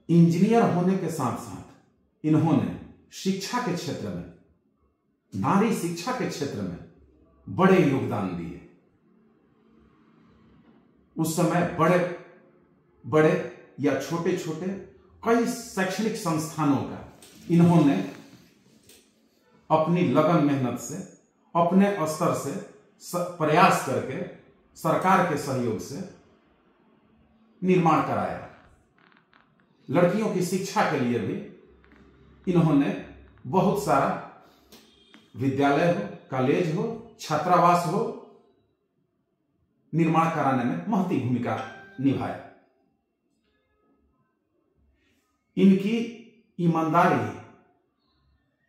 Engineer होने के साथ साथ इन्होंने शिक्षा के क्षेत्र में, नारी शिक्षा के क्षेत्र में बड़े योगदान दिए। उस समय बड़े बड़े या छोटे छोटे कई शैक्षणिक संस्थानों का इन्होंने अपनी लगन मेहनत से, अपने स्तर से प्रयास करके, सरकार के सहयोग से निर्माण कराया। लड़कियों की शिक्षा के लिए भी इन्होंने बहुत सारा विद्यालय हो, कॉलेज हो, छात्रावास हो, निर्माण कराने में महती भूमिका निभाया। इनकी ईमानदारी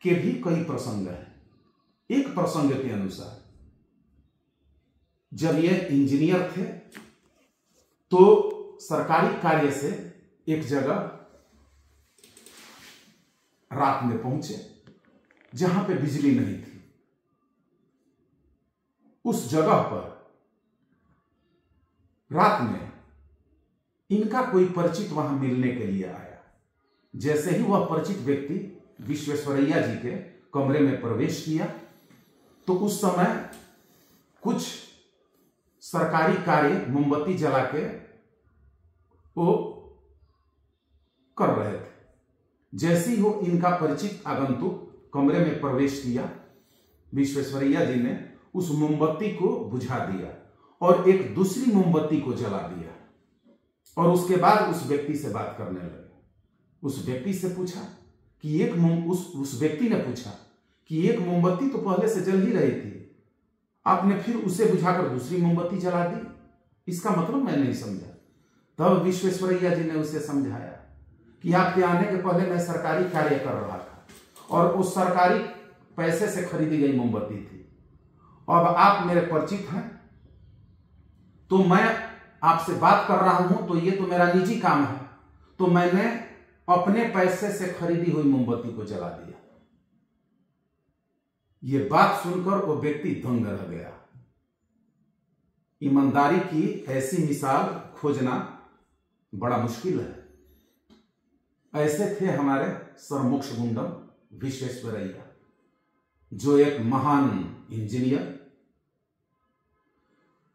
के भी कई प्रसंग हैं। एक प्रसंग के अनुसार जब ये इंजीनियर थे तो सरकारी कार्य से एक जगह रात में पहुंचे जहां पे बिजली नहीं थी। उस जगह पर रात में इनका कोई परिचित वहां मिलने के लिए आया। जैसे ही वह परिचित व्यक्ति विश्वेश्वरैया जी के कमरे में प्रवेश किया तो उस समय कुछ सरकारी कार्य मोमबत्ती जला के वो कर रहे थे। जैसे ही वो इनका परिचित आगंतुक कमरे में प्रवेश किया, विश्वेश्वरैया जी ने उस मोमबत्ती को बुझा दिया और एक दूसरी मोमबत्ती को जला दिया और उसके बाद उस व्यक्ति से बात करने लगे। उस व्यक्ति से पूछा कि उस व्यक्ति ने पूछा कि एक मोमबत्ती तो पहले से जल ही रही थी, आपने फिर उसे बुझाकर दूसरी मोमबत्ती जला दी, इसका मतलब मैं नहीं समझा। तब विश्वेश्वरैया जी ने उसे समझाया कि आपके आने के पहले मैं सरकारी कार्य कर रहा था और उस सरकारी पैसे से खरीदी गई मोमबत्ती थी। अब आप मेरे परिचित हैं तो मैं आपसे बात कर रहा हूं, तो ये तो मेरा निजी काम है, तो मैंने अपने पैसे से खरीदी हुई मोमबत्ती को जला दिया। ये बात सुनकर वो व्यक्ति दंग रह गया। ईमानदारी की ऐसी मिसाल खोजना बड़ा मुश्किल है। ऐसे थे हमारे सर मोक्षगुंडम विश्वेश्वरैया, जो एक महान इंजीनियर,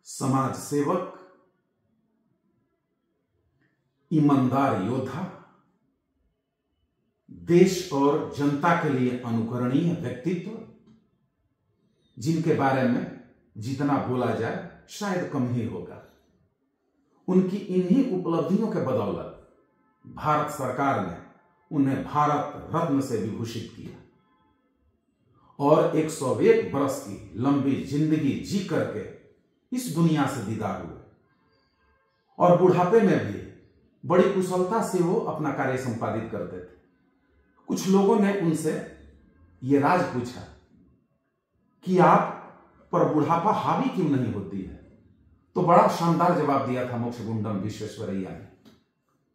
समाज सेवक, ईमानदार योद्धा, देश और जनता के लिए अनुकरणीय व्यक्तित्व, जिनके बारे में जितना बोला जाए शायद कम ही होगा। उनकी इन्हीं उपलब्धियों के बदौलत भारत सरकार ने उन्हें भारत रत्न से विभूषित किया और 101 बरस की लंबी जिंदगी जी करके इस दुनिया से विदा हुए और बुढ़ापे में भी बड़ी कुशलता से वो अपना कार्य संपादित करते थे। कुछ लोगों ने उनसे ये राज पूछा कि आप पर बुढ़ापा हावी क्यों नहीं होती है, तो बड़ा शानदार जवाब दिया था मोक्षगुंडम विश्वेश्वरैया ने।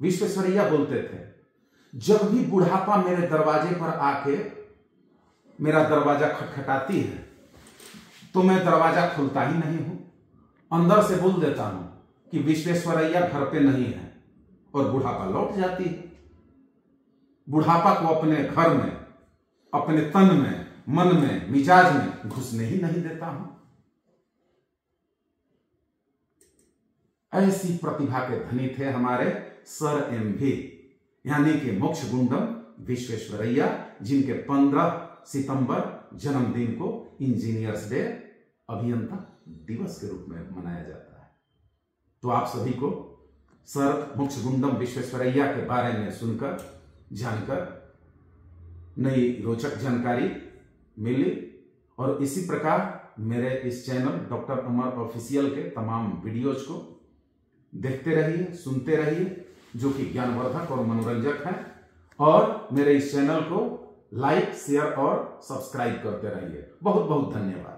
विश्वेश्वरैया बोलते थे, जब भी बुढ़ापा मेरे दरवाजे पर आके मेरा दरवाजा खटखटाती है तो मैं दरवाजा खोलता ही नहीं हूं, अंदर से बोल देता हूं कि विश्वेश्वरैया घर पे नहीं है और बुढ़ापा लौट जाती है। बुढ़ापा को अपने घर में, अपने तन में, मन में, मिजाज में घुसने ही नहीं देता हूं। ऐसी प्रतिभा के धनी थे हमारे सर एमवी, यानी कि मोक्षगुंडम विश्वेश्वरैया, जिनके 15 सितंबर जन्मदिन को इंजीनियर्स डे, अभियंता दिवस के रूप में मनाया जाता है। तो आप सभी को सर मोक्षगुंडम विश्वेश्वरैया के बारे में सुनकर, जानकर नई रोचक जानकारी मिली और इसी प्रकार मेरे इस चैनल डॉक्टर अमर ऑफिशियल के तमाम वीडियोज को देखते रहिए, सुनते रहिए, जो कि ज्ञानवर्धक और मनोरंजक हैं, और मेरे इस चैनल को लाइक, शेयर और सब्सक्राइब करते रहिए। बहुत बहुत धन्यवाद।